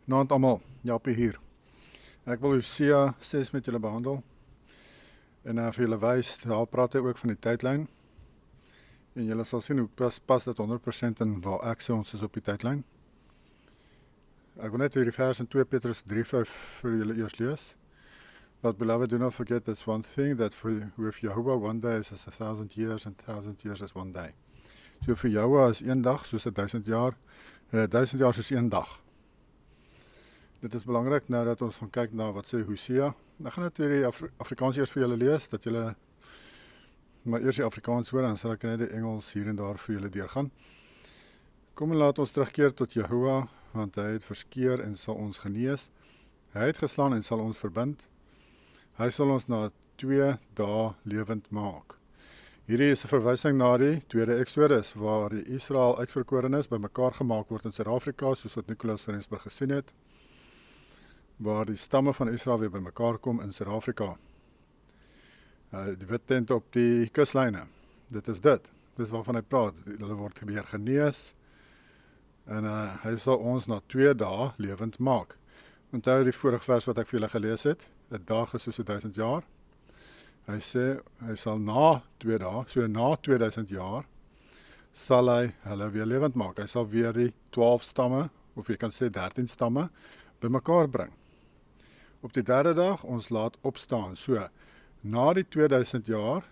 Naand almal, Japie hier. Ek wil Hosea 6 met julle behandel. En vir julle wys, daar praat hy ook van die tydlyn. En julle sal sien hoe pas dit 100% in waar ek sê ons is op die tydlyn. Ek wil net hierdie vers in 2 Petrus 3:5 vir julle eers lees. But beloved, do not forget this one thing, that with Jehovah one day is as 1,000 years and 1,000 years as one day. So vir Jehovah is een dag soos 1,000 jaar, en 1,000 jaar soos een dag. Dit is belangrik nou dat ons gaan kyk na wat sê Hosea. Ek gaan net hierdie Afrikaans eers vir julle lees, dat julle maar eers die Afrikaans hoor, dan sal ek net die Engels hier en daar vir julle deurgaan. Kom en laat ons terugkeer tot Jehovah, want hy het verskeer en sal ons genees. Hy het geslaan en sal ons verbind. Hy sal ons na 2 dae lewend maak. Hierdie is 'n verwysing na die tweede Exodus, waar die Israel uitverkorenes bymekaar gemaak word in Suid-Afrika, soos wat Nicolaas van Rensburg gesien het, waar die stamme van Israel weer bymekaar kom in Suid-Afrika. Die wit tent op die kuslyne, dit is dit. Dis waarvan hy praat. Hulle word weer genees, en hy sal ons na 2 dae lewend maak. Onthou die vorige vers wat ek vir julle gelees het, 'n dag is soos 1,000 jaar. Hy sê, hy sal na 2 dae, so na 2000 jaar, sal hy hulle weer lewend maak. Hy sal weer die 12 stamme, of jy kan sê 13 stamme, bymekaar bring. Op die 3de dag, ons laat opstaan. So, na die 2000 jaar,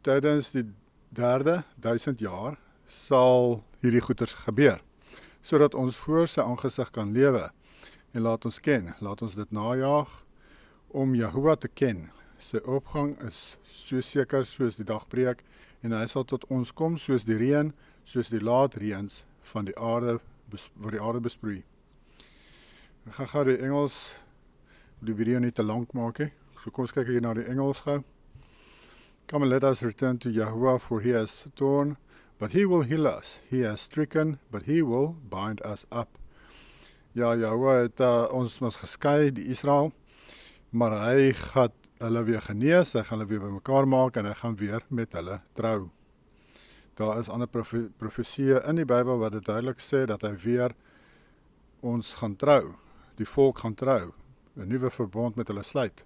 tydens die 3de 1000 jaar, sal hierdie goeters gebeur, sodat ons voor sy aangesig kan lewe. En laat ons ken, laat ons dit najaag, om Jehovah te ken. Sy opgang is so seker soos die dagbreek, en hy sal tot ons kom soos die reën, soos die laatreëns van die aarde, wat die aarde besproei. Ek gaan gou die Engels, die video nie te lank maak he. So kom ons kyk hier na die Engels gou. Come and let us return to Jehovah, for he has torn, but he will heal us. He has stricken, but he will bind us up. Ja, Jehovah het ons geskei, die Israel, maar hy gaan hulle weer genees, hy gaan hulle weer bymekaar maak, en hy gaan weer met hulle trou. Daar is ander profesieë in die Bybel wat dit duidelik sê, dat hy weer ons gaan trou, die volk gaan trou, 'n nuwe verbond met hulle sluit.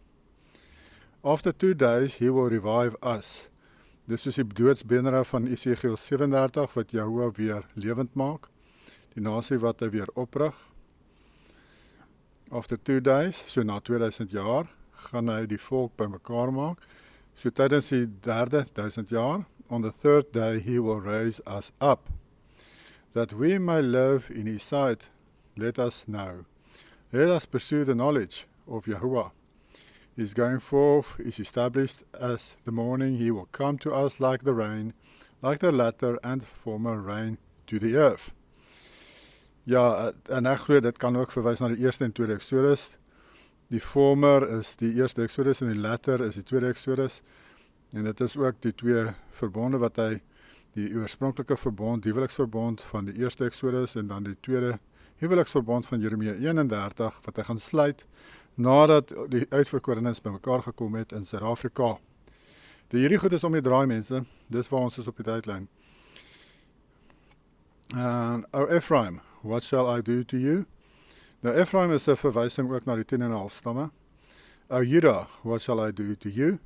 After 2 days, he will revive us. Dis is die doodsbenere van Esegiel 37, wat Jehovah weer lewend maak, die nasie wat hy weer oprig. After 2 days, so na 2000 jaar, gaan hy die volk bymekaar maak. So tydens die 3de 1000 jaar, on the 3rd day he will raise us up, that we may live in his sight. Let us know. Let us pursue the knowledge of Jehovah. His going forth is established as the morning. He will come to us like the rain, like the latter and former rain to the earth. Ja, en ek glo dit kan ook verwys na die eerste en tweede Exodus. Die former is die eerste Exodus en die latter is die tweede Exodus. En dit is ook die 2 verbonde wat hy, die oorspronklike verbond, die huweliksverbond van die eerste Exodus, en dan die tweede huweliksverbond van Jeremia 31, wat hy gaan sluit, nadat die uitverkorenes bymekaar gekom het in Suid-Afrika. Hierdie goed is om die draai, mense. Dis waar ons is op die tydlyn. O Ephraim, what shall I do to you? Nou Ephraim is 'n verwysing ook na die 10,5 stamme. O Judah, what shall I do to you?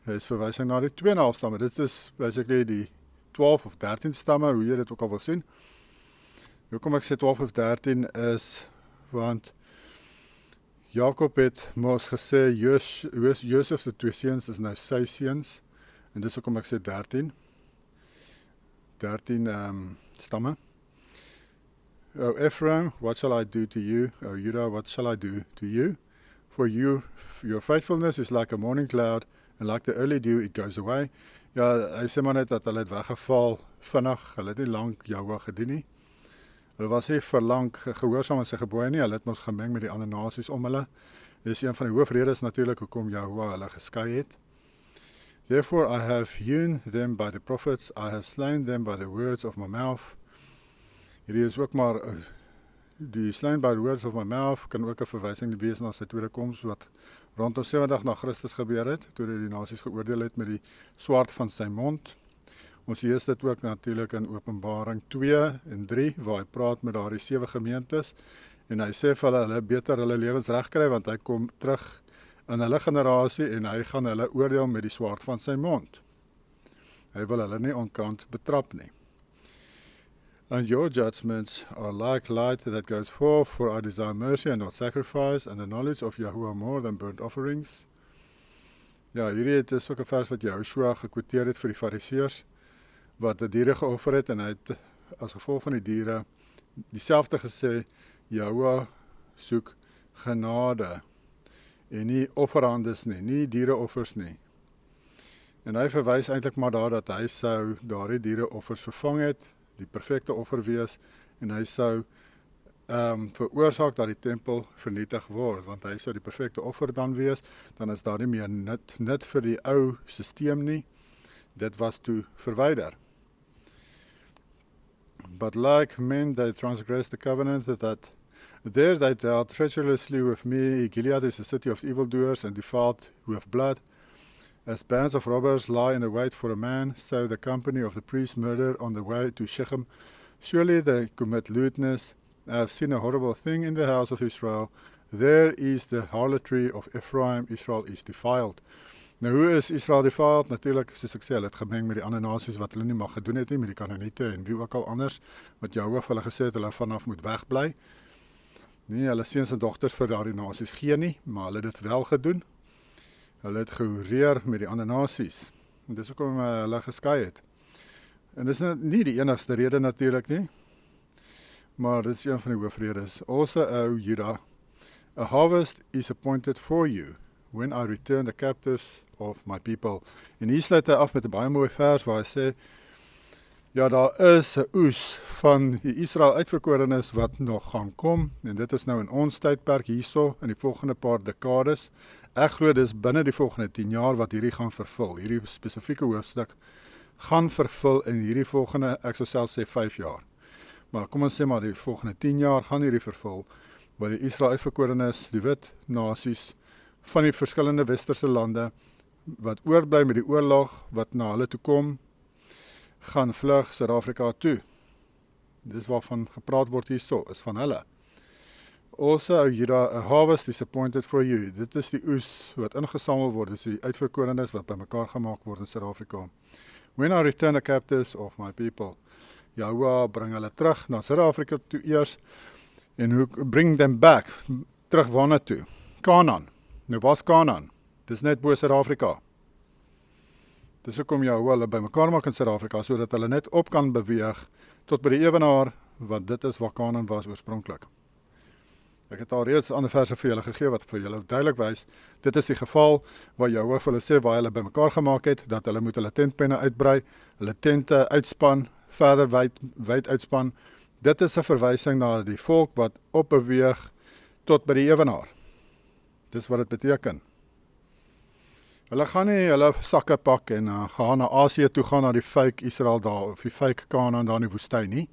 Is verwysing na die 2,5 stamme. Dit is basically die 12 of 13 stamme, hoe jy dit ook al wil sien. Hoekom ek sê 12 of 13 is, want Jakob het mos gesê, Josef se 2 seuns is nou sy seuns, en dis hoekom ek sê 13 stamme. O Ephraim, what shall I do to you? O Judah, what shall I do to you? For you, your faithfulness is like a morning cloud, and like the early dew, it goes away. Ja, hy sê maar net dat hulle het weggeval vinnig, hulle het nie lank Jehovah gedien nie. Hulle was nie verlang gehoorsaam aan sy gebooie nie, hulle het ons gemeng met die ander nasies om hulle. Dit is een van die hoofredes natuurlik hoekom Jehovah hulle geskei het. Therefore I have hewn them by the prophets, I have slain them by the words of my mouth. Hierdie is ook maar, die slain by the words of my mouth, kan ook 'n verwysing wees na sy tweede koms, wat rondom 70 na Christus gebeur het, toe hy die nasies geoordeel het met die swaard van sy mond. Ons lees dit ook natuurlik in Openbaring 2 en 3, waar hy praat met daardie 7 gemeentes, en hy sê vir hulle beter hulle lewens regkry, want hy kom terug in hulle generasie en hy gaan hulle oordeel met die swaard van sy mond. Hy wil hulle nie onkant betrap nie. And your judgments are like light that goes forth, for I desire mercy and not sacrifice, and the knowledge of Yahuwah more than burnt offerings. Ja, hierdie is ook 'n vers wat Joshua gekwoteer het vir die fariseërs, wat die diere geoffer het, en hy het as gevolg van die diere dieselfde gesê, Yahuwah soek genade, en nie offerhandes nie diereoffers nie. En hy verwys eintlik maar daar dat hy sou daardie diereoffers vervang het, die perfekte offer wees, en hy sou veroorsaak dat die tempel vernietig word, want hy sou die perfekte offer dan wees, dan is daar nie meer nut vir die ou sisteem nie, dit was toe verwyder. But like men they transgressed the covenant, that there they dealt treacherously with me. Gilead is a city of evildoers and defiled with blood. As bands of robbers lie in the wait for a man, so the company of the priests murder on the way to Shechem. Surely they commit lewdness. I have seen a horrible thing in the house of Israel. There is the harlotry of Ephraim. Israel is defiled. Nou, hoe is Israel defiled? Natuurlik, soos ek sê, hulle het gemeng met die ander nasies wat hulle nie mag gedoen het nie, met die Kanaaniete en wie ook al anders, wat Jahoua vir hulle gesê het, hulle vanaf moet wegbly. Nie, hulle seuns en dogters vir daardie nasies gee nie, maar hulle het dit wel gedoen. Hulle het gehoreer met die ander nasies. En dis hoekom hulle geskei het. En dis nie die enigste rede natuurlik nie, maar dit is een van die hoofredes. Also, O Judah, a harvest is appointed for you, when I return the captives of my people. En hier sluit hy af met 'n baie mooi vers waar hy sê, ja, daar is 'n oes van die Israel uitverkorenes wat nog gaan kom, en dit is nou in ons tydperk hierso, in die volgende paar dekades. Ek glo dis binne die volgende 10 jaar wat hierdie gaan vervul. Hierdie spesifieke hoofstuk gaan vervul in hierdie volgende, ek sou self sê 5 jaar. Maar kom ons sê maar die volgende 10 jaar gaan hierdie vervul, waar die Israel uitverkorenes, die wit nasies, van die verskillende westerse lande, wat oorbly met die oorlog, wat na hulle toe kom, gaan vlug Suid-Afrika toe. Dis waarvan gepraat word hierso, is van hulle. Also, O Judah, a harvest is appointed for you. Dit is die oes wat ingesamel word, dis die uitverkorenes wat bymekaar gemaak word in Suid-Afrika. When I return the captives of my people. Jahoua bring hulle terug na Suid-Afrika toe eers, en hoe bring them back, terug waarna toe? Kanaan. Nou was Kanaan? Dis net bo Suid-Afrika. Dis hoekom Jahoua hulle bymekaar maak in Suid-Afrika, sodat hulle net op kan beweeg tot by die ewenaar, want dit is waar Kanaan was oorspronklik. Ek het al reeds ander verse vir julle gegee, wat vir julle duidelik wys, dit is die geval waar Jahoua vir hulle sê, waar hulle bymekaar gemaak het, dat hulle moet hulle tentpenne uitbrei, hulle tente uitspan, verder wyd uitspan. Dit is 'n verwysing na die volk wat opbeweeg tot by die ewenaar. Dis wat dit beteken. Hulle gaan nie hulle sakke pak en gaan na Asië toe gaan, na die fake Israel daar, of die fake Kanaan daar in die woestyn nie.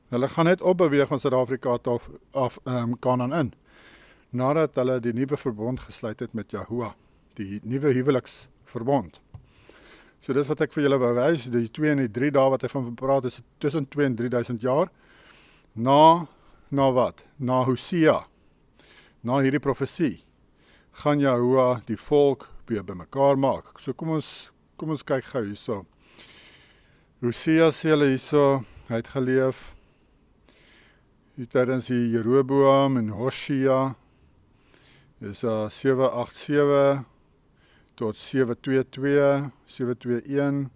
Hulle gaan net opbeweeg van Suid-Afrika af Kanaan in, nadat hulle die nuwe verbond gesluit het met Jahoua, die nuwe huweliksverbond. So dis wat ek vir julle wou wys, die 2 en die 3 dae wat hy van praat, is tussen 2 en 3000 jaar, na wat? Na Hosea, na hierdie profesie, gaan Jahoua die volk weer bymekaar maak. So kom ons kyk gou hierso. Hosea sê hulle hierso, hy het geleef tydens die Jeroboam en Hosea, is 787 tot 722, 721.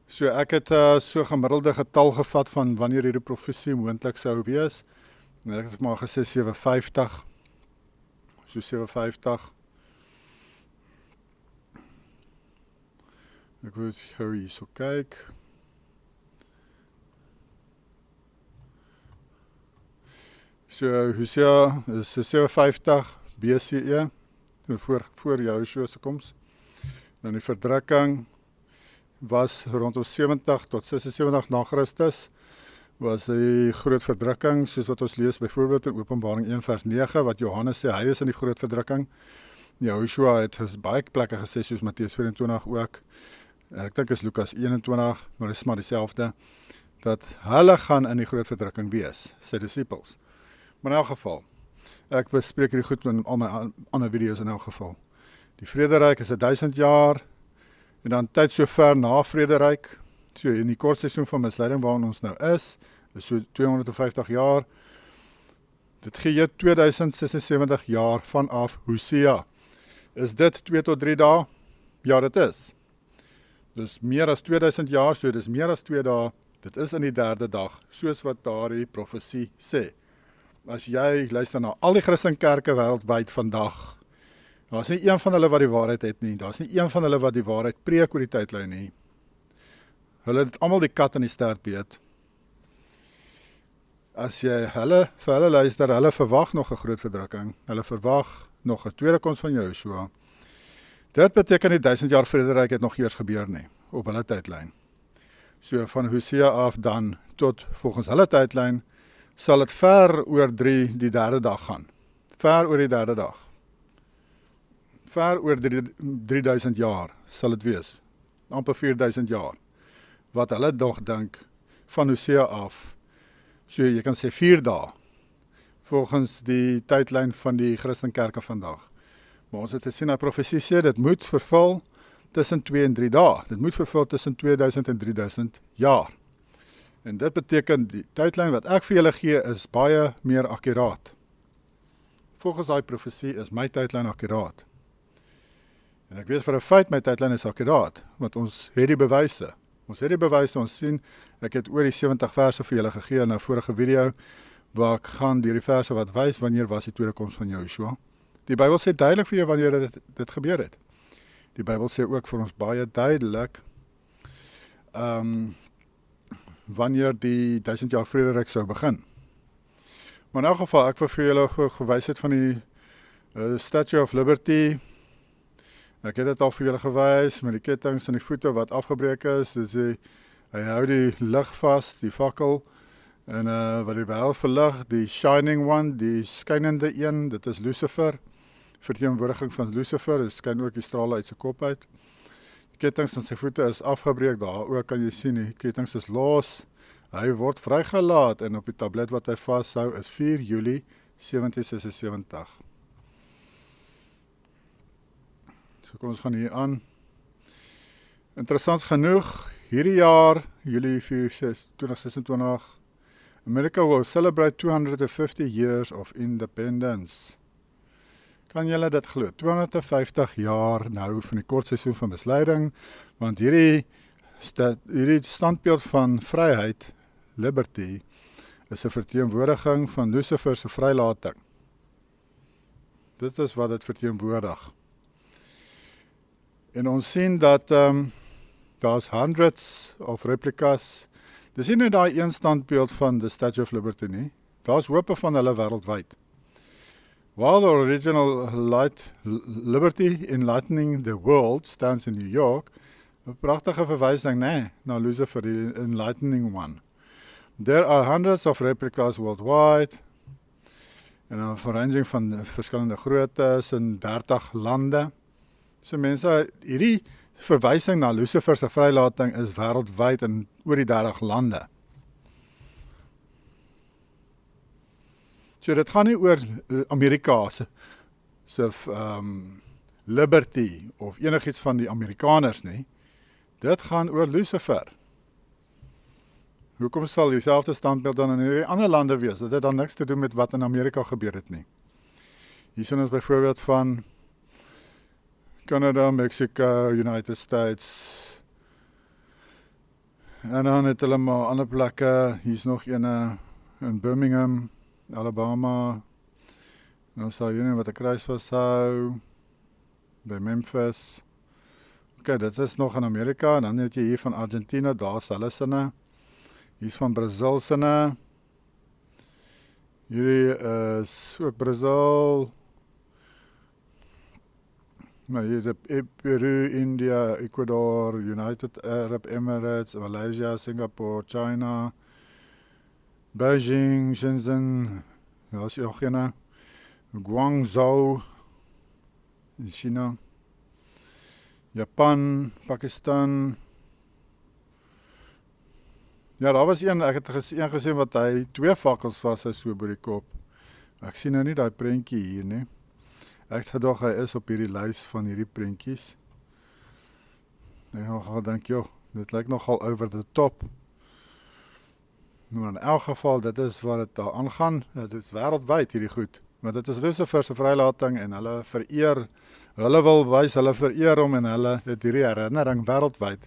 So ek het so gemiddelde getal gevat van wanneer hierdie profesie moontlik sou wees. En ek het maar gesê 750. So 750. Ek wil gou hierso kyk. So Hosea is 750 BCE, voor Joshua se koms. Dan die verdrukking was rondom 70 tot 76 na Christus, was die groot verdrukking, soos wat ons lees byvoorbeeld in Openbaring 1 vers 9, wat Johannes sê, hy is in die groot verdrukking. Joshua het baie plekke gesê, soos Matteus 24 ook, ek dink is Lukas 21, maar dit is maar dieselfde, dat hulle gaan in die groot verdrukking wees, sy disciples. Maar in elk geval, ek bespreek hierdie goed in al my ander video's in elk geval. Die Vrederyk is 1000 jaar, en dan tyd so ver na Vrederyk, so in die kort seisoen van misleiding waarin ons nou is so 250 jaar. Dit gee jou 2076 jaar vanaf Hosea. Is dit 2 tot 3 dae? Ja, dit is. Dus meer as 2000 jaar, so dis meer as 2 dae. Dit is in die 3de dag, soos wat daardie profesie sê. As jy luister na al die Christenkerke wêreldwyd vandag, daar is nie een van hulle wat die waarheid het nie. Daar is nie een van hulle wat die waarheid preek oor die tydlyn nie. Hulle het almal die kat in die stert beet. As jy vir hulle luister, hulle verwag nog 'n groot verdrukking. Hulle verwag nog 'n tweede koms van Joshua. Dit beteken die 1000 jaar Vrederyk het nog eers gebeur nie, op hulle tydlyn. So van Hosea af dan tot volgens hulle tydlyn, sal dit ver oor die 3de dag gaan. Ver oor die 3de dag. Ver oor 3000 jaar sal dit wees. Amper 4000 jaar. Wat hulle nog dink van Hosea af. So jy kan sê 4 dae. Volgens die tydlyn van die Christenkerke vandag. Maar ons het gesien dat profesie sê, dit moet vervul tussen 2 en 3 dae. Dit moet vervul tussen 2000 en 3000 jaar. En dit beteken die tydlyn wat ek vir julle gee is baie meer akkuraat. Volgens daai profesie is my tydlyn akkuraat. En ek weet vir 'n feit my tydlyn is akkuraat, want ons het die bewyse. Ons het die bewyse, ons sien, ek het oor die 70 verse vir julle gegee in 'n vorige video, waar ek gaan deur die verse wat wys wanneer was die tweede koms van Joshua. Die Bybel sê duidelik vir jou wanneer dit gebeur het. Die Bybel sê ook vir ons baie duidelik, wanneer die 1000 jaar Vrederyk sou begin. Maar in elk geval, ek wil vir julle gewys het van die Statue of Liberty. Ek het dit al vir julle gewys, met die kettinge en die voete wat afgebreek is. Dus hy hou die lig vas, die fakkel, en wat die wêreld verlig, die shining one, die skynende een, dit is Lucifer, verteenwoordiging van Lucifer, dit skyn ook die strale uit sy kop uit. Die kettinge en sy voete is afgebreek, daar ook kan jy sien, die kettinge is los, hy word vrygelaat, en op die tablet wat hy vashou is 4 Julie 1776. So kom ons gaan hier aan. Interessant genoeg, hierdie jaar, Julie 2026, America will celebrate 250 years of independence. Kan julle dit glo? 250 jaar nou van die kort seisoen van misleiding, want hierdie standbeeld van vryheid, liberty, is 'n verteenwoordiging van Lucifer se vrylating. Dit is wat dit verteenwoordig. En ons sien dat daar's hundreds of replicas. Dis nie net daai een standbeeld van the Statue of Liberty nie. Daar's hope van hulle wêreldwyd. While the original Liberty Enlightening the World stands in New York, 'n pragtige verwysing na Lucifer, die Enlightening One. There are hundreds of replicas worldwide, en 'n verranging van verskillende groottes in 30 lande. So mense, hierdie verwysing na Lucifer se vrylating is wêreldwyd in oor die 30 lande. So dit gaan nie oor Amerika se liberty of enigiets van die Amerikaners nie. Dit gaan oor Lucifer. Hoekom sal dieselfde standbeeld dan in hierdie ander lande wees? Dit het dan niks te doen met wat in Amerika gebeur het nie. Hier sien ons byvoorbeeld van Canada, Mexico, United States. En dan het hulle maar ander plekke. Hier's nog een in Birmingham, Alabama. Dan sal jy wat 'n kruis vashou by Memphis. Okay, dit is nog in Amerika. En dan het jy hier van Argentina, daar's hulle sinne. Hier's van Brazil sinne. Hierdie is ook Brazil. Maar hier is Peru, India, Ecuador, United Arab Emirates, Malaysia, Singapore, China, Beijing, Shenzhen, daar is ook een, Guangzhou, in China, Japan, Pakistan. Ja, daar was ek het een gesien wat hy 2 fakkels vas hy so by die kop. Ek sien nou nie daai prentjie hier nie. Ek gedog hy is op hierdie lys van hierdie prentjies. Ek gaan dink, joh, dit lyk nogal over the top. Maar in elk geval, dit is wat dit daar aangaan. Dit is wêreldwyd hierdie goed. Maar dit is Lucifer se vrylating en hulle vereer, hulle wil wys, hulle vereer hom en hulle het hierdie herinnering wêreldwyd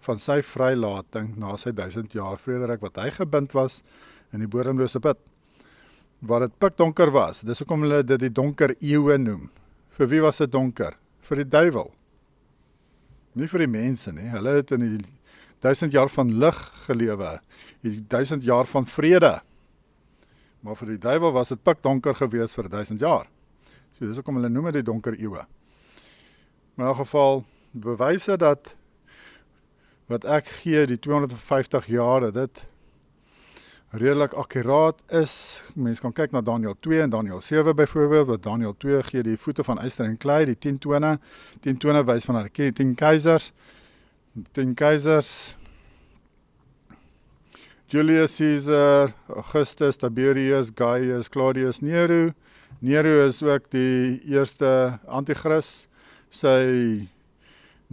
van sy vrylating na sy 1000 jaar vrederyk wat hy gebind was in die bodemlose put. Waar dit pikdonker was. Dis hoekom hulle dit die donker eeue noem. Vir wie was dit donker? Vir die duiwel. Nie vir die mense nie. Hulle het in die 1000 jaar van lig gelewe. Die 1000 jaar van vrede. Maar vir die duiwel was dit pikdonker gewees vir 1000 jaar. So dis hoekom hulle noem dit die donker eeue. Maar in elk geval, bewyse dat wat ek gee, die 250 jaar, dat dit redelik akkuraat is. Mens kan kyk na Daniël 2 en Daniël 7 byvoorbeeld, wat Daniël 2 gee die voete van yster en klei, die 10 tone. 10 tone wys van die 10 keisers. 10 keisers. Julius Caesar, Augustus, Tiberius, Gaius, Claudius, Nero. Nero is ook die eerste antichrist. Sy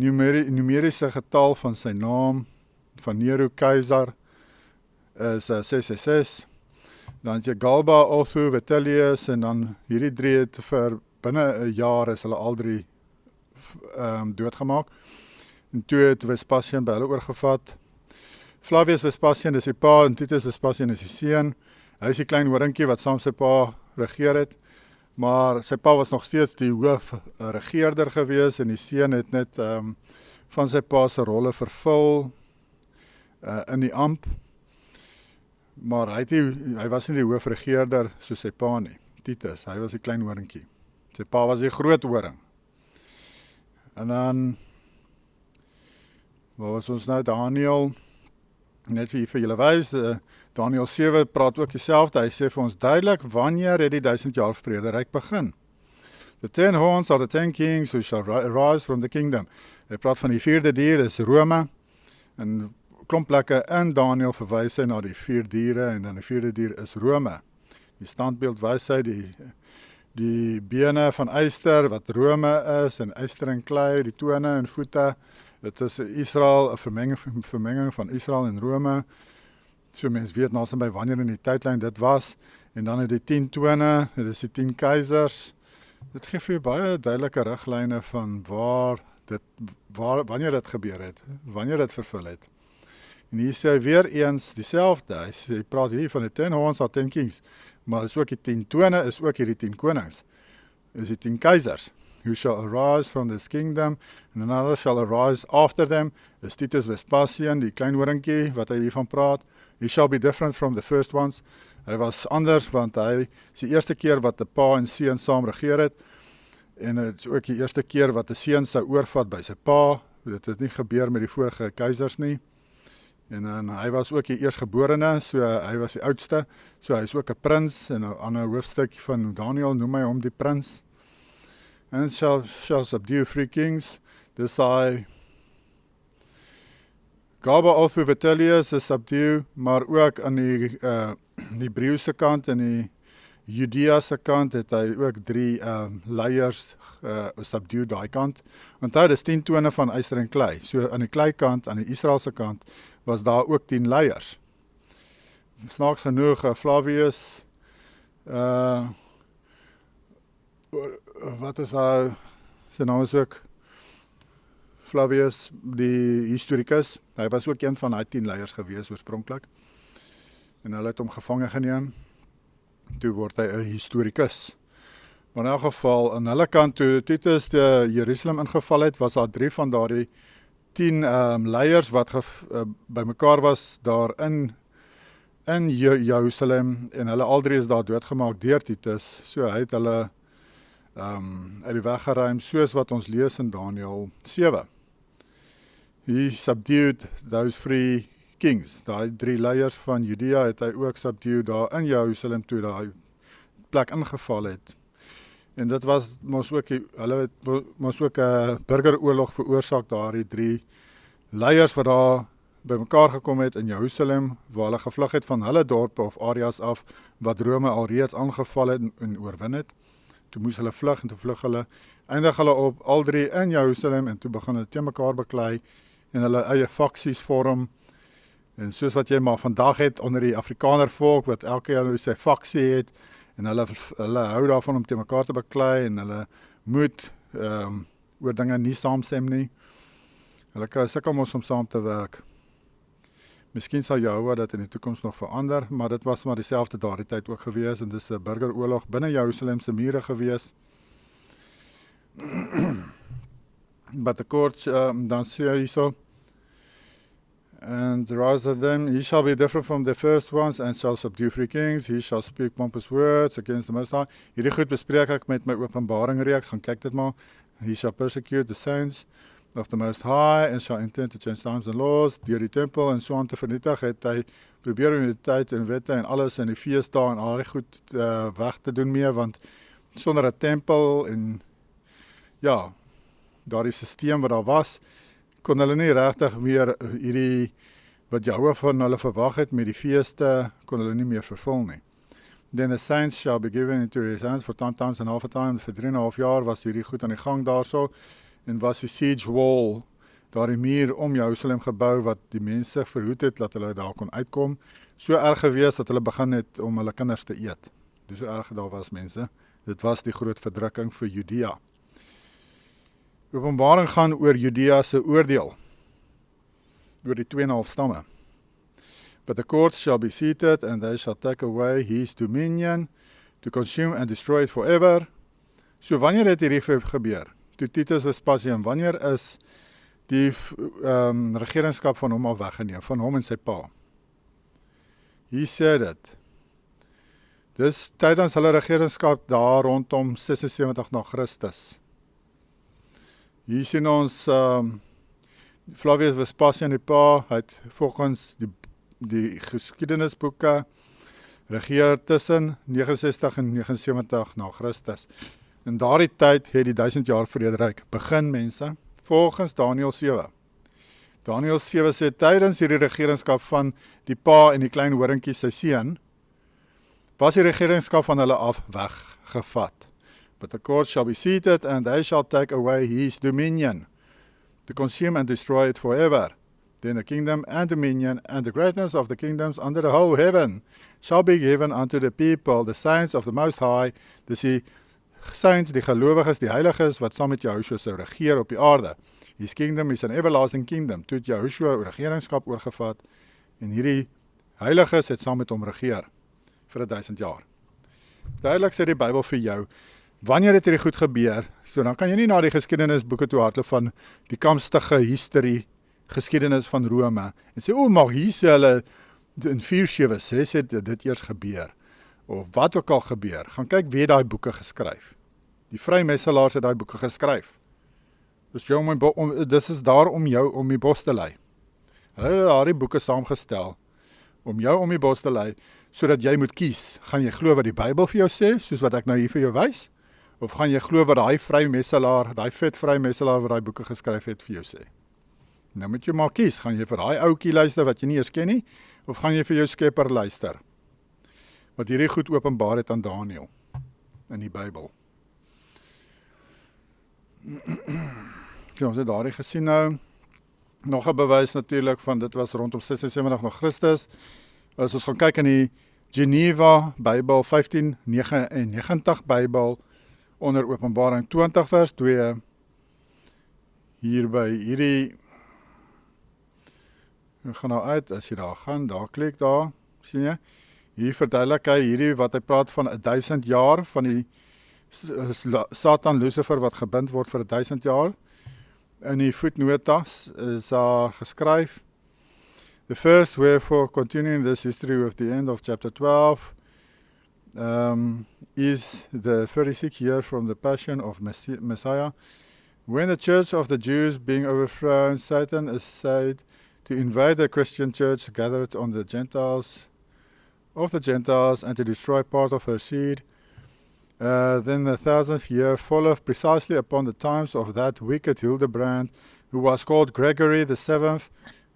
numeriese getal van sy naam, van Nero keiser, is 666. Dan het jy Galba, Otho, Vitellius en dan hierdie drie het vir binne 'n jaar is hulle al drie doodgemaak. En toe het Vespasian by hulle oorgevat. Flavius Vespasian is die pa en Titus Vespasian is die seun. Hy is die klein horingkie wat saam sy pa regeer het. Maar sy pa was nog steeds die hoof regeerder gewees en die seun het net van sy pa se rolle vervul in die amp. Maar hy was nie die hoofregeerder soos sy pa nie. Titus, hy was die klein horingkie. Sy pa was die groot horing. En dan, wat was ons nou, Daniël, net vir julle wys, Daniël 7 praat ook dieselfde, hy sê vir ons duidelik, wanneer het die 1000 jaar vrederyk begin? The 10 horns are the 10 kings who shall arise from the kingdom. Hy praat van die 4de dier, dis Rome, en klomp plekke in Daniël verwys hy na die 4 diere, en dan die 4de dier is Rome. Die standbeeld wys hy die bene van yster, wat Rome is, en yster en klei, die tone en voete. Dit is Israel, 'n vermenging van Israel en Rome. So mens weet nou by wanneer in die tydlyn dit was. En dan het die 10 tone, dit is die 10 keisers. Dit gee vir baie duidelike riglyne van wanneer dit gebeur het, wanneer dit vervul het. En hier sê hy weer eens dieselfde. Hy praat hier van die 10 horns are 10 kings, maar is ook die 10 tone, is ook hierdie 10 konings. Is die 10 keisers. Who shall arise from this kingdom, and another shall arise after them. Is Titus Vespasian, die klein horingkie, wat hy hiervan praat. He shall be different from the first ones. Hy was anders, want hy is die eerste keer wat 'n pa en seun saam regeer het, en het is ook die eerste keer wat 'n seun sou oorvat by sy pa. Dit het nie gebeur met die vorige keisers nie. En hy was ook die eerstgeborene, so hy was die oudste, so hy is ook 'n prins, en 'n ander hoofstuk van Daniël noem hy hom die prins. And shall subdue 3 kings. Dis hy Galba, Otho, Vitellius is subdue, maar ook aan die Hebreëse kant en die Judea se kant het hy ook 3 leiers subdue daai kant. Onthou, dis 10 tone van yster en klei. So aan die klei kant, aan die Israelse kant, was daar ook 10 leiers. Snaaks genoeg, Flavius, wat is hy, sy naam is ook Flavius, die historikus. Hy was ook een van die 10 leiers gewees oorspronklik. En hulle het hom gevange geneem. Toe word hy 'n historikus. Maar in elk geval, aan hulle kant, toe Titus die Jerusalem ingeval het, was daar 3 van daardie 10 leiers wat bymekaar was daar in Jerusalem, en hulle al 3 is daar doodgemaak deur Titus. So hy het hulle uit die weg geruim, soos wat ons lees in Daniël 7. He subdued those 3 kings. Daai 3 leiers van Judea het hy ook subdued daar in Jerusalem toe daai plek ingeval het. En dit was mos ook, hulle het mos ook 'n burgeroorlog veroorsaak, daardie 3 leiers wat daar bymekaar gekom het in Jerusalem, waar hulle gevlug het van hulle dorpe of areas af, wat Rome alreeds aangeval het en oorwin het. Toe moes hulle vlug en toe vlug hulle, eindig hulle op al 3 in Jerusalem en toe begin hulle teen mekaar beklei en hulle eie faksies vorm. En soos wat jy maar vandag het onder die Afrikaner volk, wat elke jaar sy faksie het, en hulle hou daarvan om teen mekaar te beklei en hulle moet oor dinge nie saamstem nie. Hulle sukkel mos om saam te werk. Miskien sal Jehovah dit in die toekoms nog verander, maar dit was maar dieselfde daardie tyd ook gewees en dis 'n burgeroorlog binne Jerusalem se mure gewees. But the court dan sê hy hierso, and the rise of them, he shall be different from the first ones and shall subdue 3 kings, he shall speak pompous words against the Most High. Hierdie goed bespreek ek met my Openbaring reeks, gaan kyk dit maar. He shall persecute the saints of the Most High and shall intend to change times and laws, deur die tempel en so aan te vernietig, het hy probeer om die tyd en wette en alles in die feesdae en al die goed weg te doen mee, want sonder 'n tempel en ja, daardie stelsel wat daar was, kon hulle nie regtig meer hierdie, wat Jehovah van hulle verwag het met die feeste, kon hulle nie meer vervul nie. Then the saints shall be given into his hands for 10 times and half a time, vir 3,5 jaar was hierdie goed aan die gang daarso, en was die siege wall, daar die muur om Jerusalem gebou, wat die mense verhoed het, dat hulle daar kon uitkom, so erg gewees, dat hulle begin het om hulle kinders te eet. Dis so erg daar was mense, dit was die groot verdrukking vir Judea. Openbaring gaan oor Judea se oordeel, oor die 2,5 stamme. But the courts shall be seated, and they shall take away his dominion, to consume and destroy it forever. So wanneer het hierdie gebeur? Toe Titus Vespasian, wanneer is die regeringskap van hom al weggeneem, van hom en sy pa? He said it. Dis tydens hulle regeringskap daar rondom 76 na Christus. Hier sien ons Flavius Vespasian die pa, hy het volgens die geskiedenisboeke regeer tussen 69 en 79 na Christus. In daardie tyd het die 1000 jaar vrederyk begin, mense, volgens Daniël 7. Daniël 7 sê, tydens hierdie regeringskap van die pa en die klein horingkie sy seun, was die regeringskap van hulle af weggevat. But the court shall be seated, and they shall take away his dominion, to consume and destroy it forever. Then the kingdom and dominion and the greatness of the kingdoms under the whole heaven shall be given unto the people, the saints of the Most High. Dis die saints, die gelowiges, die heiliges, wat saam met Yahushua sou regeer op die aarde. His kingdom is an everlasting kingdom. Toe het Yahushua regeringskap oorgevat, en hierdie heiliges het saam met hom regeer, vir 1000 jaar. Duidelik sê die Bybel vir jou, wanneer het hierdie goed gebeur, so dan kan jy nie na die geskiedenisboeke toe hardloop van die kamstige history, geskiedenis van Rome, en sê, maar hier sê hulle, in 476 het dit eers gebeur, of wat ook al gebeur, gaan kyk wie daai boeke geskryf. Die vrymesselaars het daai boeke geskryf. Dis is daar om jou om die bos te lei. Hulle het daai boeke saamgestel, om jou om die bos te lei, sodat jy moet kies, gaan jy glo wat die Bybel vir jou sê, soos wat ek nou hier vir jou wys, of gaan jy glo wat daai vrymesselaar, daai vet vrymesselaar wat daai boeke geskryf het vir jou sê. Nou moet jy maar kies, gaan jy vir daai oukie luister wat jy nie eers ken nie, of gaan jy vir jou skepper luister, wat hierdie goed openbaar het aan Daniël, in die Bybel. Ja, ons het daardie gesien nou, nog 'n bewys natuurlik van dit was rondom 76 na Christus, as ons gaan kyk in die Geneva Bybel, 1599 Bybel, onder Openbaring 20 vers 2, hier by hierdie, ek gaan nou uit, as jy daar gaan, daar klik daar, sien jy, hier verduidelik hy hierdie wat hy praat van 1000 jaar, van die Satan Lucifer wat gebind word vir 1000 jaar, in die voetnotas is daar geskryf, the first wherefore continuing this history with the end of chapter 12, is the 36 years from the passion of Messiah, when the church of the Jews being overthrown, Satan essayed to invade the Christian church gathered on the Gentiles, and to destroy part of her seed. Then the 1000th year followed precisely upon the times of that wicked Hildebrand, who was called Gregory the Seventh,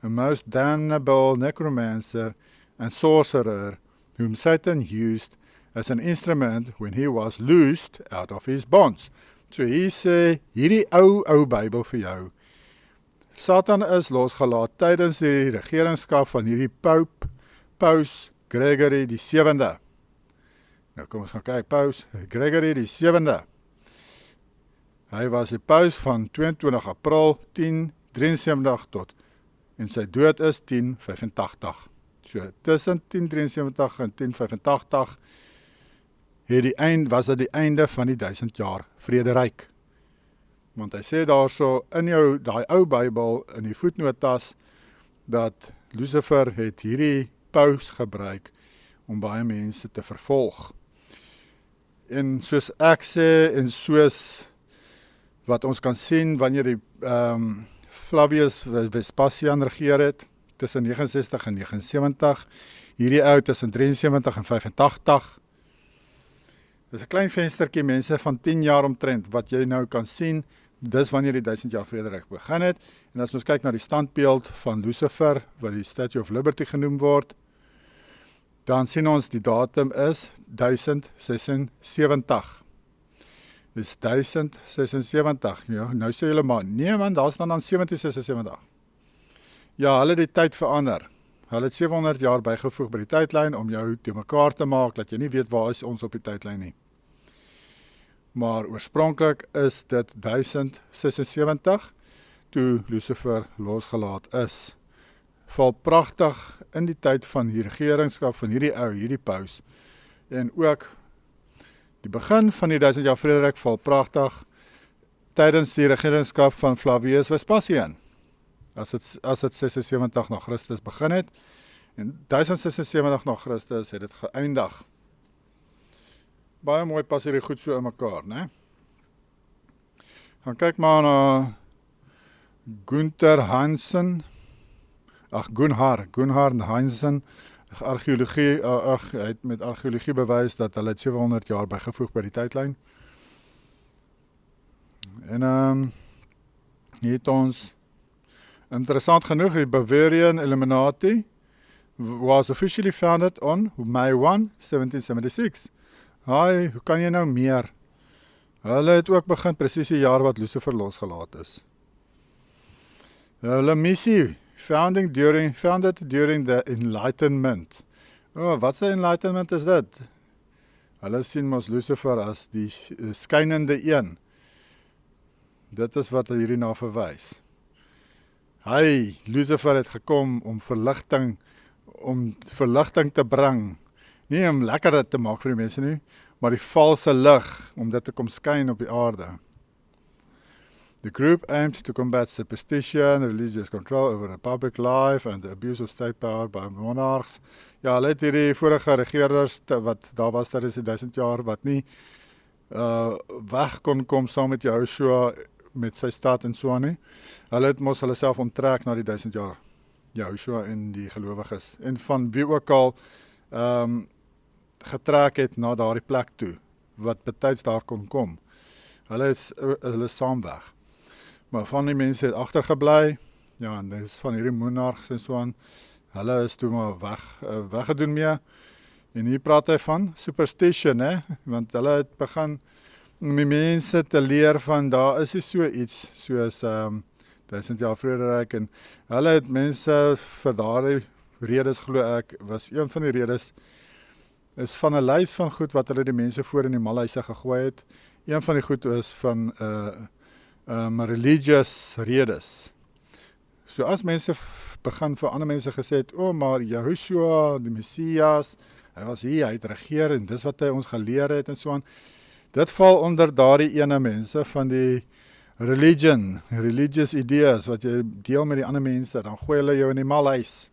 a most damnable necromancer and sorcerer, whom Satan used as an instrument when he was loosed out of his bonds. So hier sê, hierdie ou Bybel vir jou, Satan is losgelaat tydens die regeringskap van hierdie Paus Gregory die 7de. Nou kom ons gaan kyk, Paus Gregory die 7de. Hy was die paus van 22 April 1073 tot, en sy dood is 1085. So tussen 1073 en 1085 was dit die einde van die 1000 jaar vrederyk. Want hy sê daarso in daai ou Bybel in die voetnotas dat Lucifer het hierdie paus gebruik om baie mense te vervolg. En soos ek sê en soos wat ons kan sien wanneer die Flavius Vespasian regeer het tussen 69 en 79, hierdie ou tussen 73 en 85. Dis 'n klein venstertjie mense van 10 jaar omtrent wat jy nou kan sien. Dis wanneer die 1000 jaar vrederyk begin het. En as ons kyk na die standbeeld van Lucifer, wat die Statue of Liberty genoem word, dan sien ons die datum is 1076. Dis 1076. Ja, nou sê julle maar, nee man, daar staan dan 1776. Ja, hulle het die tyd verander. Hulle het 700 jaar bygevoeg by die tydlyn om jou te mekaar te maak, dat jy nie weet waar is ons op die tydlyn nie. Maar oorspronklik is dit 1076, toe Lucifer losgelaat is. Val pragtig in die tyd van die regeringskap van hierdie paus. En ook die begin van die 1000 jaar vrederyk val pragtig tydens die regeringskap van Flavius Vespasian. As dit 76 na Christus begin het, en 1076 na Christus het dit geëindig. Baie mooi pas hierdie goed so in mekaar, né? Gaan kyk maar na Gunnar Hansen, argeologie, hy het met argeologie bewys dat hulle 700 jaar bygevoeg by die tydlyn. En hier het ons, interessant genoeg, die Bavarian Illuminati was officially founded on May 1, 1776. Hoe kan jy nou meer? Hulle het ook begin presies die jaar wat Lucifer losgelaat is. Hulle missie, founded during the Enlightenment. Wat se Enlightenment is dit? Hulle sien mos Lucifer as die skynende een. Dit is wat hierna verwys. Lucifer het gekom om verligting te bring. Nie om lekker dit te maak vir die mense nie, maar die valse lig, om dit te kom skyn op die aarde. The group aimed to combat superstition, religious control over the public life and the abuse of state power by monarchs. Ja, hulle het hierdie vorige regeerders, wat daar was tydens die 1000 jaar, wat nie weg kon kom saam met Jehoshua, met sy stad en so aan nie. Hulle het mos hulle self onttrek na die 1000 jaar, Jehoshua en die gelowiges, en van wie ook al getrek het na daardie plek toe, wat betyds daar kon kom. Hulle is saam weg. Maar van die mense het agtergebly, ja, en dit is van hierdie monarchs en so aan, hulle is toe maar weggedoen mee. En hier praat hy van superstition, want hulle het begin om die mense te leer van, daar is nie so iets, soos 1000 jaar vrederyk, en hulle het mense vir daardie redes, glo ek, was een van die redes, is van 'n lys van goed wat hulle die mense voor in die malhuise gegooi het. Een van die goed is van religious redes. So as mense begin vir ander mense gesê het, maar Jehoshua, die Messias, hy was hier, hy het regeer, en dis wat hy ons geleer het, en so aan. Dit val onder daardie ene mense van die religious ideas, wat jy deel met die ander mense, dan gooi hulle jou in die malhuis.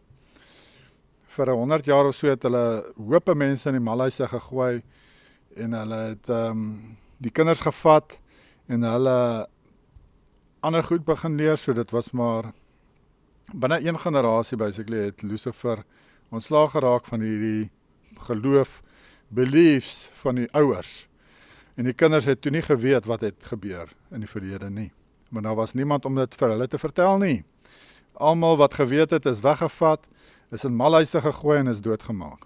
Vir 100 jaar of so het hulle hoope mense in die malhuise gegooi, en hulle het die kinders gevat, en hulle ander goed begin leer, so dit was maar, binne een generasie basically, het Lucifer ontslaag geraak van hierdie geloof, beliefs van die ouers. En die kinders het toe nie geweet wat het gebeur in die verlede nie. Maar daar was niemand om dit vir hulle te vertel nie. Almal wat geweet het is weggevat, is in malhuise gegooi en is doodgemaak.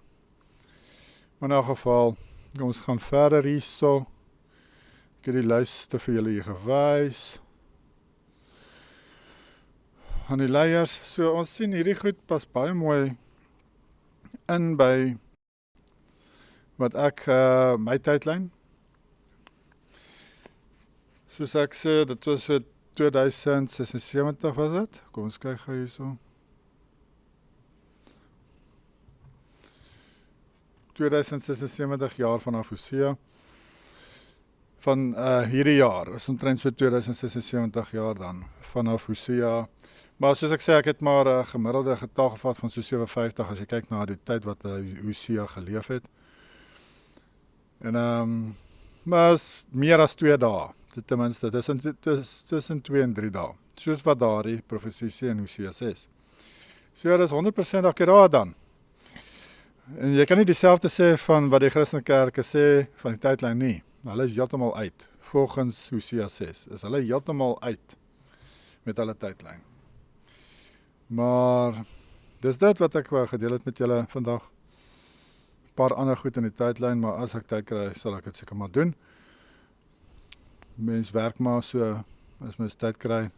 Maar in elk geval, kom ons gaan verder hierso. Ek het die lyste vir julle hier gewys. Aan die leiers, so ons sien hierdie goed pas baie mooi in by wat ek my tydlyn. Soos ek sê, dit was so 2076 was dit. Kom ons kyk gou hierso. 2076 jaar vanaf Hosea. Van hierdie jaar, is omtrent so 2076 jaar dan, vanaf Hosea. Maar soos ek sê, ek het maar 'n gemiddelde getal gevat van so 57, as jy kyk na die tyd wat Hosea geleef het. En maar is meer as 2 dae, ten minste, tussen 2 en 3 dae, soos wat daardie profesie sê in Hosea 6. So dit is 100% akkuraat dan. En jy kan nie dieselfde sê van wat die Christelike kerke sê van die tydlyn nie. Hulle is heeltemal uit. Volgens Hosea 6 is hulle heeltemal uit met hulle tydlyn. Maar dis dit wat ek wou gedeel het met julle vandag. 'n Paar ander goed in die tydlyn, maar as ek tyd kry, sal ek dit seker maar doen. Mens werk maar so as mens tyd kry.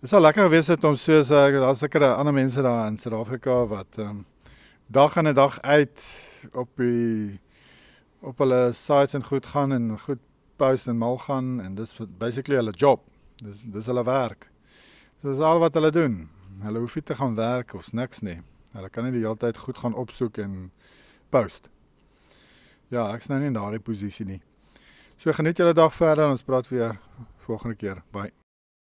Dit sal lekker gewees het om soos daar's seker ander mense daar in Suid-Afrika wat dag in en dag uit op hulle sites en goed gaan en goed post en mal gaan en dis basically hulle job. Dis hulle werk. Dis al wat hulle doen. Hulle hoef nie te gaan werk of niks nie. Hulle kan nie die hele tyd goed gaan opsoek en post. Ja, ek is nou nie in daardie posisie nie. So geniet julle dag verder en ons praat weer volgende keer. Bye.